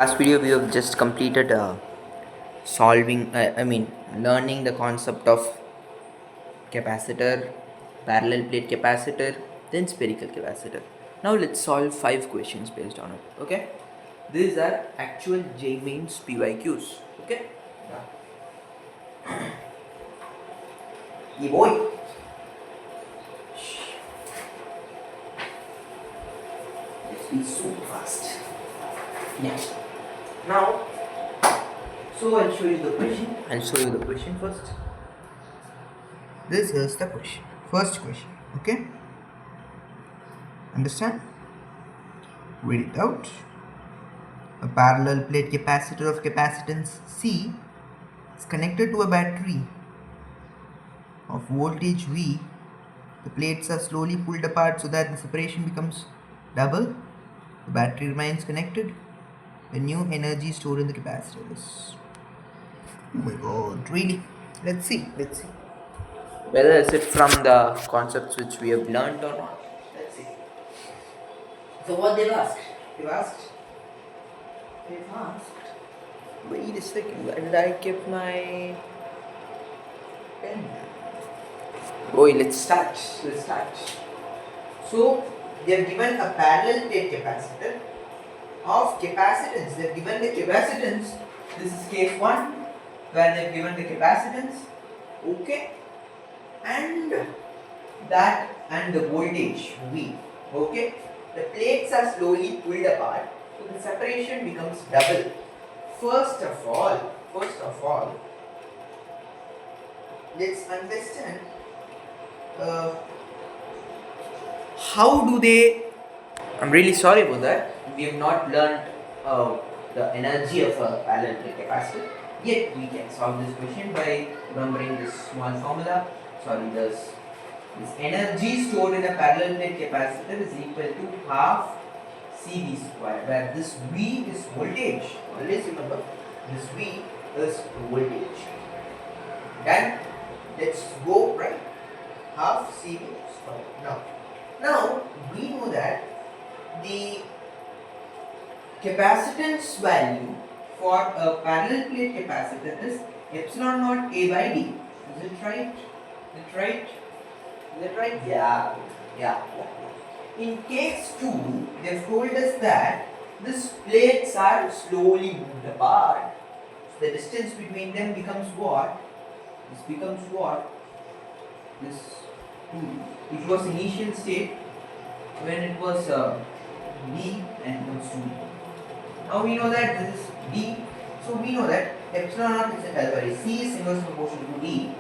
Last video we have just completed learning the concept of capacitor, parallel plate capacitor, then spherical capacitor. Now let's solve 5 questions based on it. Okay, these are actual J mains PYQs. Okay, yeah, boy. Let's be super fast. Yeah. Now, so I'll show you the question. I'll show you the question first. This is the question. First question. Okay. Understand? Read it out. A parallel plate capacitor of capacitance C is connected to a battery of voltage V. The plates are slowly pulled apart so that the separation becomes double. The battery remains connected. The new energy stored in the capacitor is. Oh my god, really? Let's see. Whether is it from the concepts which we have learned or not? Let's see. So what they've asked? They've asked. Wait a second. Where did I keep my pen? Boy, let's start. So they have given a parallel plate capacitor of capacitance. They have given the capacitance. This is case 1 where they have given the capacitance. Okay. And that and the voltage V. Okay. The plates are slowly pulled apart, so the separation becomes double. First of all, let's understand how do they. I'm really sorry about that. We have not learned the energy of a parallel plate capacitor. Yet we can solve this question by remembering this small formula. This energy stored in a parallel plate capacitor is equal to half CV square, where this V is voltage. Always remember, this V is voltage. Then let's go right. Half CV square. Now we know that the capacitance value for a parallel plate capacitor is epsilon naught A by D. Is it right? Is that right? Yeah. In case 2, they've told us that these plates are slowly moved apart. So the distance between them becomes what? This 2, which was initial state when it was D and it was 2. Now we know that this is D. So we know that epsilon naught is C is inverse proportional to D.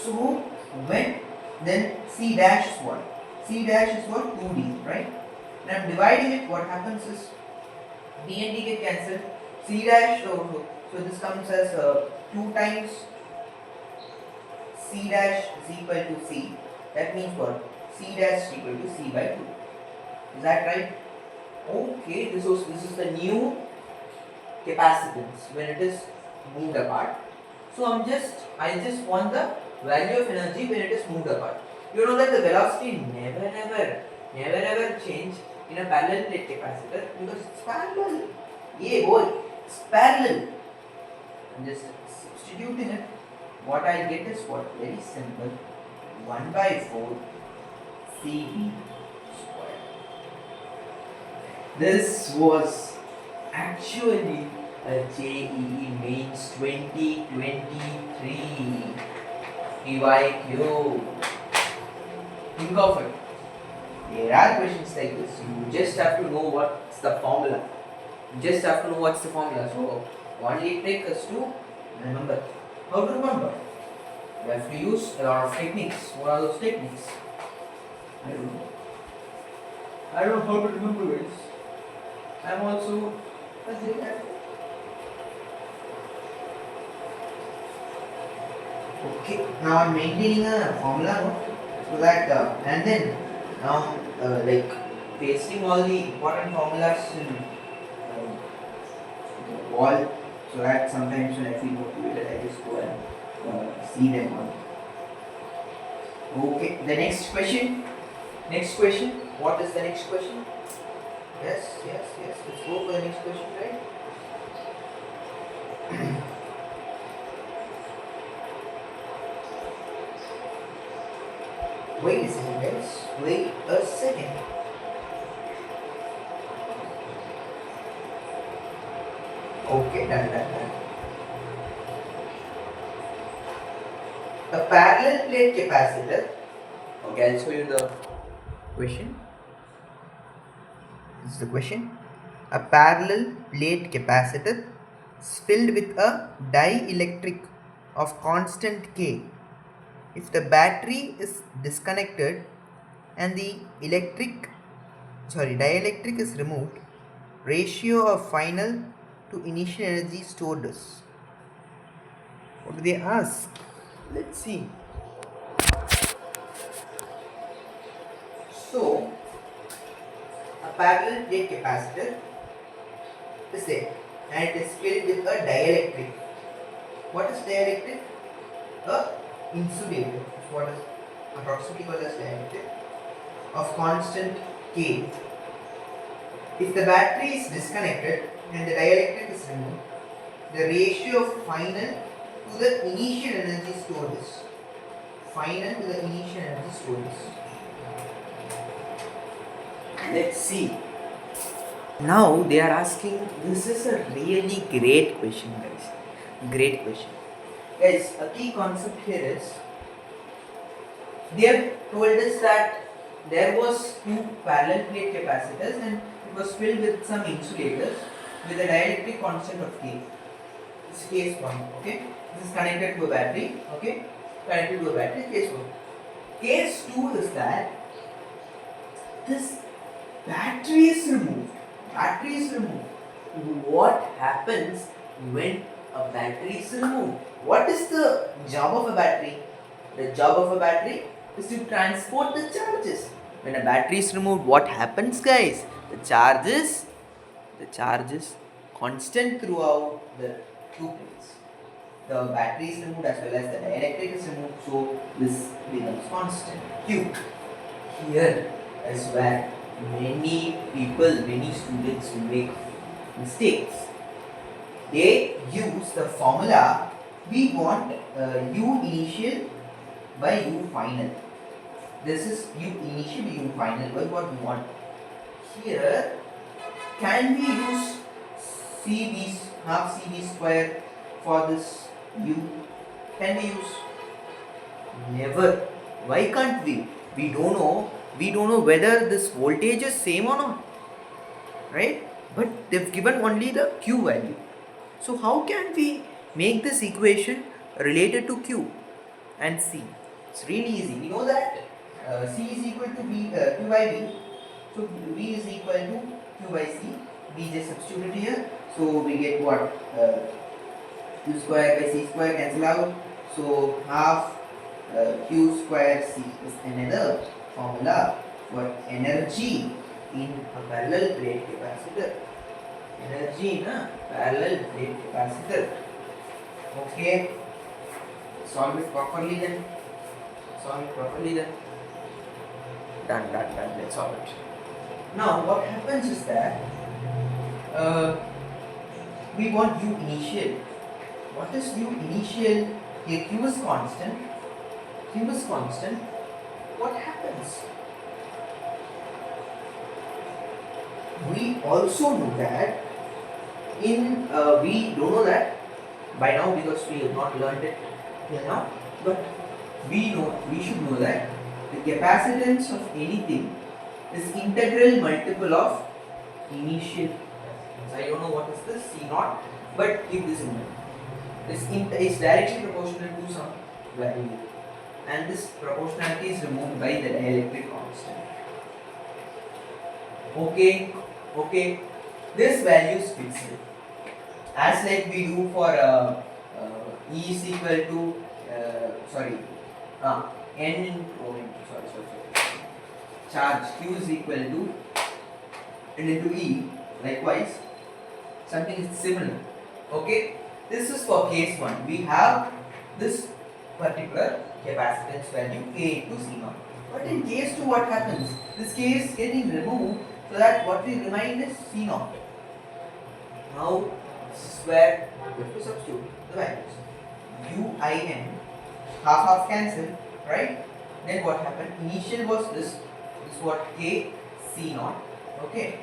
So when then C dash is what? C dash is what? 2D, right? And I'm dividing it, what happens is D and D get cancelled. C dash, so this comes as 2 times C dash is equal to C. That means what? C dash is equal to C by 2. Is that right? Okay, this is the new capacitance when it is moved apart. So I just want the value of energy when it is moved apart. You know that the velocity never ever change in a parallel plate capacitor because it's parallel. Yeah boy, it's parallel. I'm just substituting it. What I get is what? Very simple. 1 by 4 CV square. This was actually a JEE Mains 2023 PYQ. Think of it. There are questions like this. You just have to know what's the formula. So only trick is to remember. How to remember? You have to use a lot of techniques. What are those techniques? I don't know how to remember it. I'm also okay. Now I'm maintaining a formula, no? So that and then now like pasting all the important formulas in the wall, so that sometimes when I feel motivated I just go and see them all. Okay, the next question. What is the next question? Yes. Let's go for the next question, right? Wait a second, guys. Wait a second. Okay, done. A parallel plate capacitor. Okay, I'll show you the question. This is the question. A parallel plate capacitor is filled with a dielectric of constant K. If the battery is disconnected and the dielectric is removed, ratio of final to initial energy stored is. What do they ask? Let's see. So, a parallel plate capacitor is there and it is filled with a dielectric. What is dielectric? A insulator. What is approximately called as dielectric of constant K. If the battery is disconnected and the dielectric is removed, the ratio of final to the initial energy stored is. Final to the initial energy stored is. Let's see. Now they are asking, this is a really great question, guys. Great question. Guys, a key concept here is, they have told us that there was two parallel plate capacitors and it was filled with some insulators with a dielectric constant of K. This is case 1, okay? This is connected to a battery, okay? Connected to a battery, case 1. Case 2 is that this battery is removed. Battery is removed. What happens when a battery is removed? What is the job of a battery? The job of a battery is to transport the charges. When a battery is removed, what happens, guys? The charge is constant throughout the two plates. The battery is removed as well as the dielectric is removed, so this becomes constant. Q. Here is where many students make mistakes. They use the formula, we want U initial by U final. This is U initial by U final, but what we want. Here, can we use CV, half CV square for this U? Can we use? Never. Why can't we? We don't know whether this voltage is same or not, right? But they've given only the Q value. So how can we make this equation related to Q and C? It's really easy. We know that C is equal to Q by V. So V is equal to Q by C. V just substituted here. So we get what? Q square by C square cancel out. So half Q square C is another formula for energy in a parallel plate capacitor. Energy in a parallel plate capacitor. Okay. Solve it properly then. Done. Let's solve it. Now what happens is that we want U initial. What is U initial? Here Q is constant. What happens? We also know that we don't know that by now because we have not learned it till now, but we should know that the capacitance of anything is integral multiple of initial. I don't know what is this C0, but keep this in mind. This is directly proportional to some value, and this proportionality is removed by the dielectric constant. Okay. This value is fixed, as like we do for E is equal to N charge Q is equal to N into E. Likewise, something is similar. Okay, this is for case 1. We have this particular capacitance value K into C0. But in case 2, what happens? This K is getting removed, so that what will remain is C0. Now, this is where we have to substitute the values. U, I, N, half cancel, right? Then what happened? Initial was this. This is what K C naught. Okay.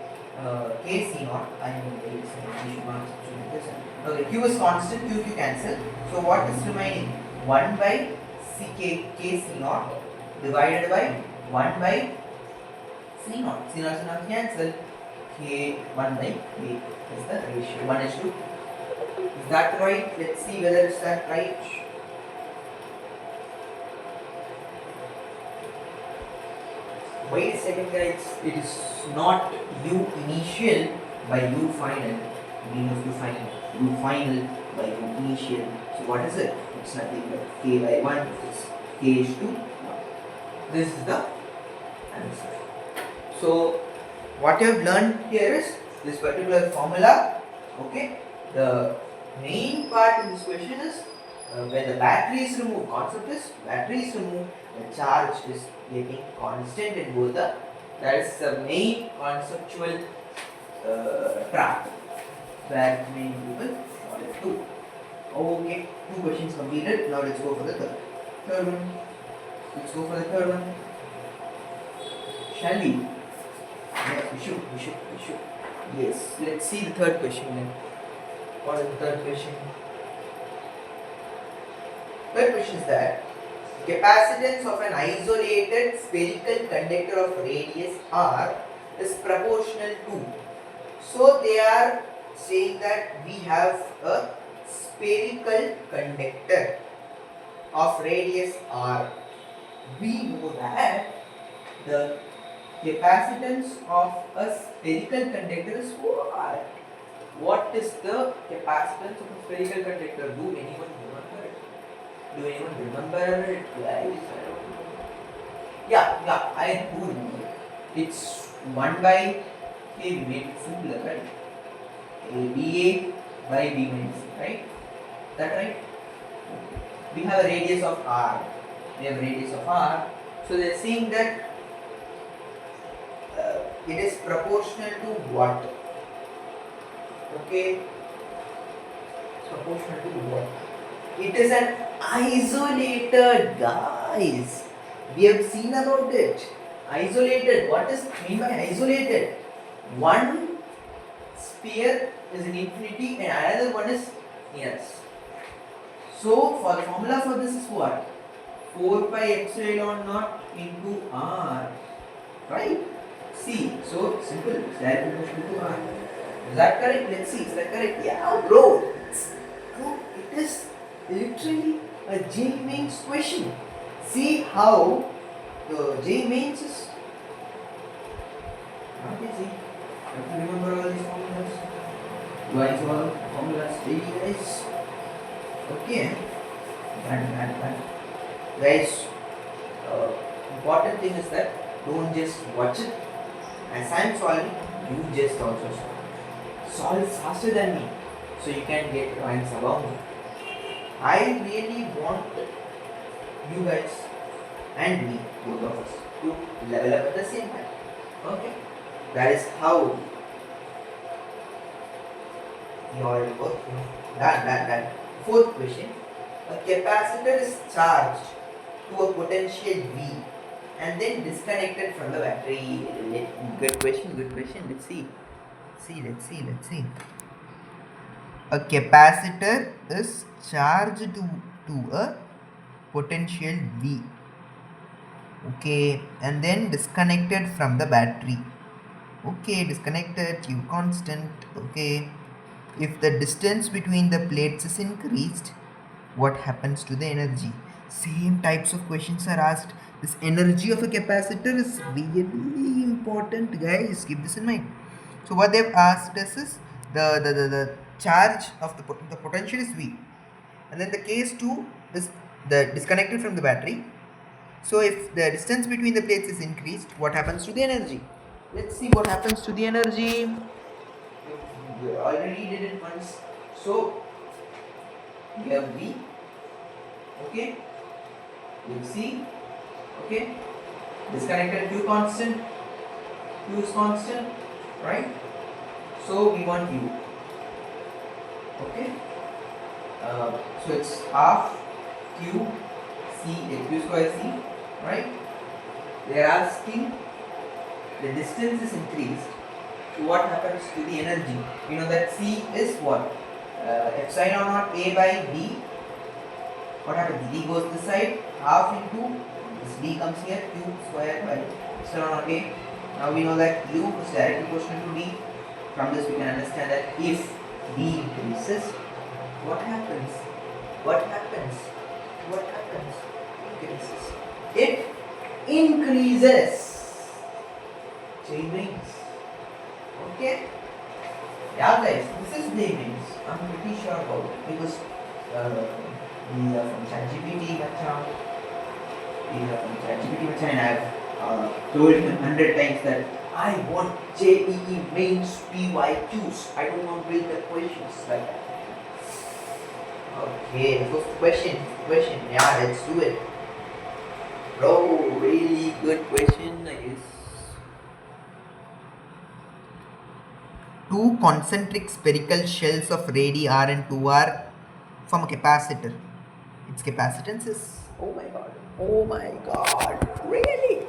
K C naught. I know we should not substitute this. Okay. Q is constant. Q cancel. So what is remaining? 1 by C K C naught divided by 1 by C naught. C naught cancel. K 1 by K is the ratio. 1:2. Is that right? Let's see whether it's that right. Wait a second, guys. It is not U initial by U final. Mean of U final. U final by U initial. So what is it? It's nothing but K by 1. It's K is 2. This is the answer. So what you have learned here is this particular formula. Okay. The main part in this question is when the battery is removed. Concept is battery is removed, the charge is getting constant in both the. That is the main conceptual trap where many people fall into. Okay, 2 questions completed. Now let's go for the third one. Let's go for the third one. Shall we? Yes, we should. Yes, let's see the third question then. What is the third question? Third question is that capacitance of an isolated spherical conductor of radius r is proportional to. So they are saying that we have a spherical conductor of radius r. We know that the capacitance of a spherical conductor is what? What is the capacitance of a spherical conductor? Do anyone remember it? Do anyone remember it? Yeah, I do remember. It's 1 by K, we made it simpler, right? BA by B minus C, right? Is that right? We have a radius of R. So they are saying that it is proportional to what? Okay. It's proportional to what? It is an isolated, guys. We have seen about it. Isolated. What is mean by isolated? One sphere is in infinity and another one is near us. So for the formula for this is what? 4 pi epsilon naught into R. Right? See. So simple. Direct proportional to R. Is that correct? Let's see. Is that correct? Yeah, bro. It is literally a J mains question. See how the J mains is not easy. You have to remember all these formulas. Do I solve formulas daily, guys? Okay. Done. Guys, important thing is that don't just watch it. As I am solving, you just also solve faster than me, so you can get ranks above me. I really want you guys and me, both of us, to level up at the same time. Okay, that is how your work. Done. Fourth question: a capacitor is charged to a potential V and then disconnected from the battery. Good question. Let's see. A capacitor is charged to a potential V. Okay, and then disconnected from the battery. Okay, disconnected, Q constant. Okay, if the distance between the plates is increased, what happens to the energy? Same types of questions are asked. This energy of a capacitor is really important, guys. Keep this in mind. So what they've asked us is the charge of the potential is V, and then the case 2 is the disconnected from the battery. So if the distance between the plates is increased, what happens to the energy? Let's see what happens to the energy. We already did it once. So we have V. Okay. You see. Okay. Disconnected, Q constant. Q is constant, right? So we want U. Okay. So it's half Q C Q square C right? They are asking the distance is increased, so what happens to the energy? You know that C is what? Epsilon naught A by D. What happens? D goes this side, half into this D comes here, Q square by epsilon naught A. Now we know that U is directly proportional to D. From this we can understand that if D increases, what happens? What happens? What happens? Increases. It increases. Chain rings. Okay? Yeah guys, this is the rings. I'm pretty sure about it because these are from ChatGPT Macham. These are from ChatGPT Macham, and I've told him 100 times that I want JEE mains PYQs. I don't want to build the questions like that. Okay, the first question. Yeah, let's do it. Bro, really good question, I guess. Two concentric spherical shells of radii R and 2R from a capacitor. Its capacitance is, oh my god, really?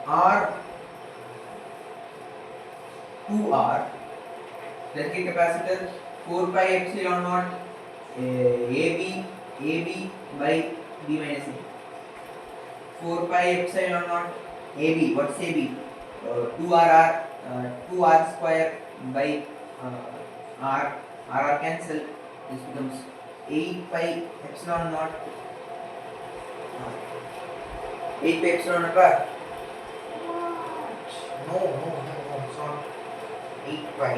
R 2R, circuit capacitor 4 pi epsilon naught AB by B minus A. 4 pi epsilon naught AB, what's AB? 2R square by R cancel. This becomes 8 pi epsilon naught 8 pi epsilon naught R. No, it's not 8 pi.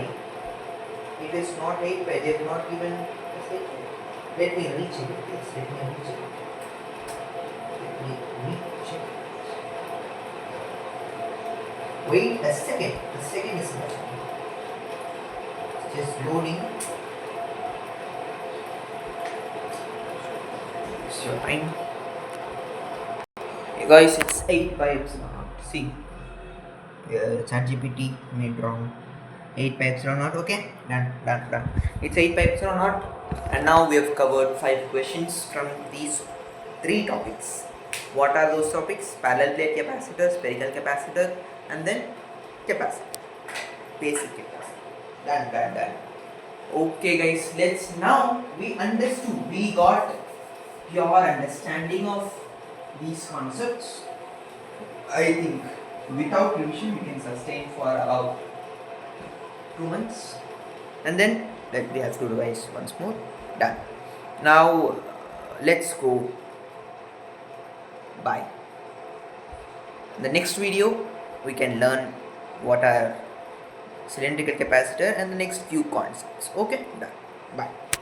It is not 8 pi. They have not given us 8 pi. Let me recheck it. Yes, let me recheck it. Wait a second. The second is not. It's just loading. It's your time. Hey guys, it's 8 by epsilon naught. See, ChatGPT made wrong. 8 by epsilon naught. Okay, done. It's 8 by epsilon naught, and now we have covered 5 questions from these 3 topics. What are those topics? Parallel plate capacitor, spherical capacitor, and then capacitor, basic capacitor. Done. Okay guys, we got your understanding of these concepts. I think without revision we can sustain for about 2 months, and then we have to revise once more. Done. Now let's go. Bye. In the next video we can learn what are cylindrical capacitor and the next few concepts. Okay, done. Bye.